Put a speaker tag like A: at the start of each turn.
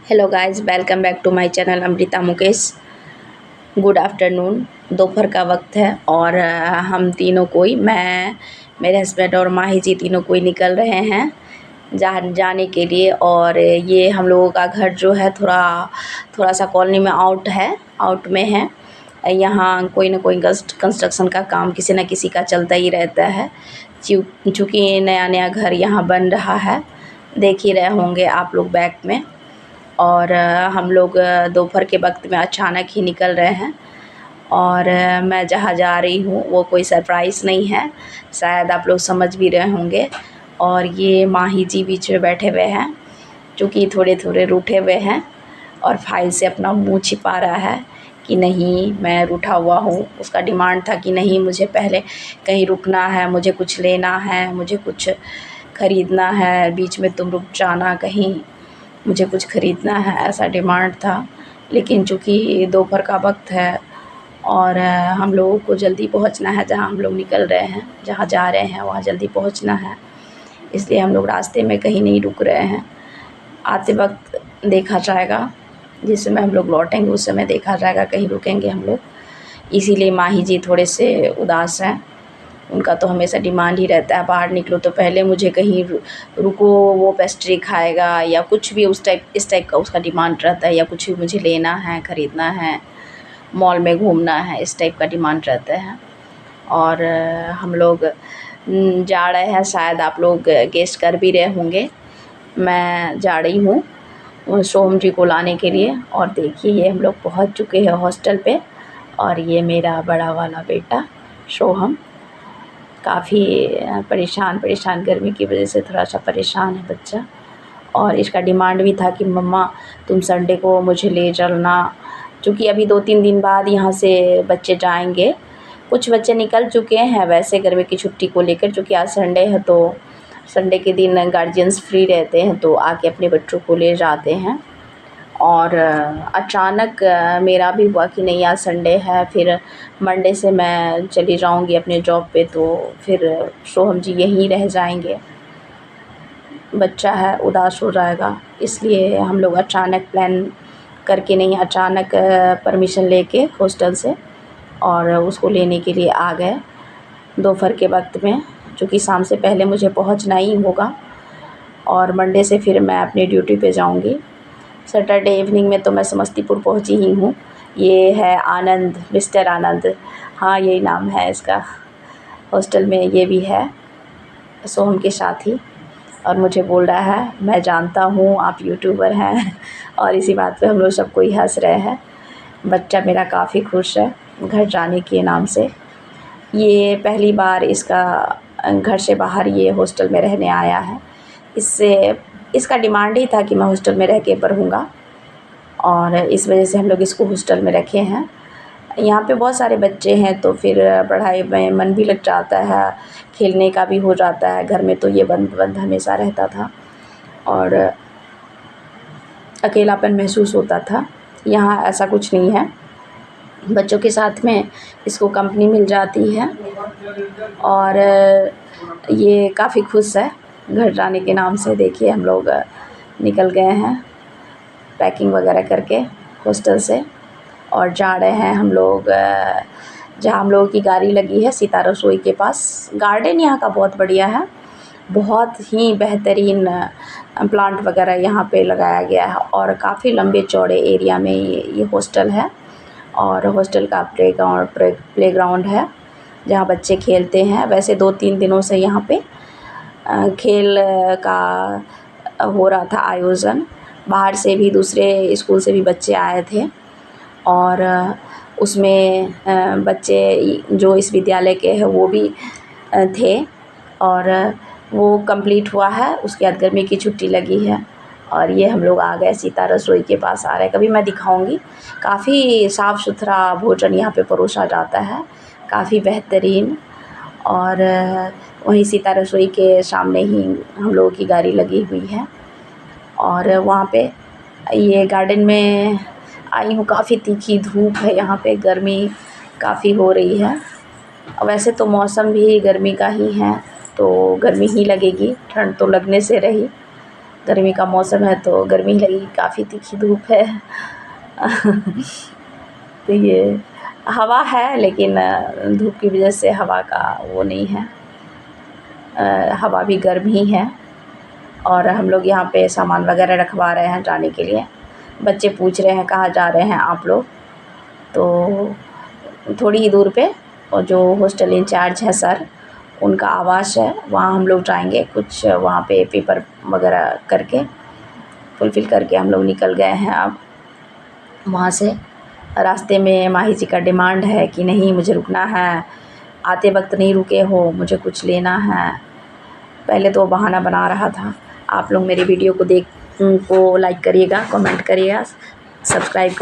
A: Hello guys, welcome back to my channel Amrita Mukesh. Good afternoon. दोपहर का वक्त है और हम तीनों कोई मैं, मेरे हस्बैंड और माही जी तीनों कोई निकल रहे हैं जाने के लिए। और ये हम लोगों का घर जो है थोड़ा थोड़ा सा कॉलोनी में आउट में है। यहाँ कोई ना कोई कंस्ट्रक्शन का काम किसी न किसी का चलता ही रहता है। चूँकि नया नया घर यहाँ बन रहा है, देख ही रहे होंगे आप लोग बैक में। और हम लोग दोपहर के वक्त में अचानक ही निकल रहे हैं। और मैं जहाँ जा रही हूँ वो कोई सरप्राइज़ नहीं है, शायद आप लोग समझ भी रहे होंगे। और ये माही जी बीच में बैठे हुए हैं, क्योंकि थोड़े थोड़े रूठे हुए हैं और फाइल से अपना मुंह छिपा रहा है कि नहीं मैं रूठा हुआ हूँ। उसका डिमांड था कि नहीं, मुझे पहले कहीं रुकना है, मुझे कुछ लेना है, मुझे कुछ ख़रीदना है, बीच में तुम रुक जाना कहीं, मुझे कुछ ख़रीदना है, ऐसा डिमांड था। लेकिन चूँकि दोपहर का वक्त है और हम लोगों को जल्दी पहुंचना है, जहां हम लोग निकल रहे हैं, जहां जा रहे हैं वहां जल्दी पहुंचना है, इसलिए हम लोग रास्ते में कहीं नहीं रुक रहे हैं। आते वक्त देखा जाएगा, जिस समय हम लोग लौटेंगे उस समय देखा जाएगा कहीं रुकेंगे हम लोग। इसीलिए माही जी थोड़े से उदास हैं। उनका तो हमेशा डिमांड ही रहता है, बाहर निकलो तो पहले मुझे कहीं रुको, वो पेस्ट्री खाएगा या कुछ भी इस टाइप का उसका डिमांड रहता है, या कुछ भी मुझे लेना है, ख़रीदना है, मॉल में घूमना है, इस टाइप का डिमांड रहता है। और हम लोग जा रहे हैं, शायद आप लोग गेस कर भी रहे होंगे, मैं जा रही हूँ सोहम जी को लाने के लिए। और देखिए ये हम लोग पहुँच चुके हैं हॉस्टल पे। और ये मेरा बड़ा वाला बेटा सोहम काफ़ी परेशान गर्मी की वजह से थोड़ा सा परेशान है बच्चा। और इसका डिमांड भी था कि मम्मा तुम संडे को मुझे ले चलना, क्योंकि अभी 2-3 दिन बाद यहाँ से बच्चे जाएंगे। कुछ बच्चे निकल चुके हैं वैसे गर्मी की छुट्टी को लेकर, क्योंकि आज संडे है तो संडे के दिन गार्जियंस फ्री रहते हैं तो आके अपने बच्चों को ले जाते हैं। और अचानक मेरा भी हुआ कि नहीं आज संडे है, फिर मंडे से मैं चली जाऊंगी अपने जॉब पे, तो फिर सोहम जी यहीं रह जाएंगे, बच्चा है उदास हो जाएगा। इसलिए हम लोग अचानक प्लान करके नहीं, अचानक परमिशन लेके हॉस्टल से और उसको लेने के लिए आ गए दोपहर के वक्त में, क्योंकि शाम से पहले मुझे पहुंचना ही होगा। और मंडे से फिर मैं अपनी ड्यूटी पे जाऊंगी। सैटरडे इवनिंग में तो मैं समस्तीपुर पहुंची ही हूँ। ये है आनंद, मिस्टर आनंद, हाँ यही नाम है इसका। हॉस्टल में ये भी है सोहम के साथ ही। और मुझे बोल रहा है मैं जानता हूँ आप यूट्यूबर हैं और इसी बात पे हम लोग सब कोई हंस रहे हैं। बच्चा मेरा काफ़ी खुश है घर जाने के नाम से। ये पहली बार इसका घर से बाहर ये हॉस्टल में रहने आया है। इसका डिमांड ही था कि मैं हॉस्टल में रह के पढ़ूँगा, और इस वजह से हम लोग इसको हॉस्टल में रखे हैं। यहाँ पे बहुत सारे बच्चे हैं तो फिर पढ़ाई में मन भी लग जाता है, खेलने का भी हो जाता है। घर में तो ये बंद बंद हमेशा रहता था और अकेलापन महसूस होता था। यहाँ ऐसा कुछ नहीं है, बच्चों के साथ में इसको कंपनी मिल जाती है। और ये काफ़ी खुश है घर जाने के नाम से। देखिए हम लोग निकल गए हैं पैकिंग वगैरह करके हॉस्टल से और जा रहे हैं हम लोग जहाँ हम लोगों की गाड़ी लगी है, सीता रसोई के पास। गार्डन यहाँ का बहुत बढ़िया है, बहुत ही बेहतरीन प्लांट वगैरह यहाँ पे लगाया गया है और काफ़ी लंबे चौड़े एरिया में ये हॉस्टल है। और हॉस्टल का प्लेग्राउंड है जहाँ बच्चे खेलते हैं। वैसे 2-3 दिनों से यहाँ पे खेल का हो रहा था आयोजन, बाहर से भी दूसरे स्कूल से भी बच्चे आए थे। और उसमें बच्चे जो इस विद्यालय के हैं वो भी थे। और वो कंप्लीट हुआ है, उसके बाद गर्मी की छुट्टी लगी है और ये हम लोग आ गए सीता रसोई के पास आ रहे हैं। कभी मैं दिखाऊंगी, काफ़ी साफ़ सुथरा भोजन यहाँ पे परोसा जाता है, काफ़ी बेहतरीन। और वहीं सीता रसोई के सामने ही हम लोगों की गाड़ी लगी हुई है। और वहाँ पे ये गार्डन में आई हूँ, काफ़ी तीखी धूप है यहाँ पे, गर्मी काफ़ी हो रही है। वैसे तो मौसम भी गर्मी का ही है तो गर्मी ही लगेगी, ठंड तो लगने से रही। गर्मी का मौसम है तो गर्मी लगेगी, काफ़ी तीखी धूप है। तो ये हवा है लेकिन धूप की वजह से हवा का वो नहीं है, हवा भी गर्म ही है। और हम लोग यहाँ पे सामान वगैरह रखवा रहे हैं जाने के लिए। बच्चे पूछ रहे हैं कहाँ जा रहे हैं आप लोग, तो थोड़ी ही दूर पे और जो हॉस्टल इंचार्ज है सर, उनका आवास है, वहाँ हम लोग जाएंगे। कुछ वहाँ पे पेपर वगैरह करके फुलफ़िल करके हम लोग निकल गए हैं अब वहाँ से। रास्ते में माही जी का डिमांड है कि नहीं मुझे रुकना है, आते वक्त नहीं रुके हो, मुझे कुछ लेना है। पहले तो बहाना बना रहा था। आप लोग मेरी वीडियो को लाइक करिएगा, कमेंट करिएगा, सब्सक्राइब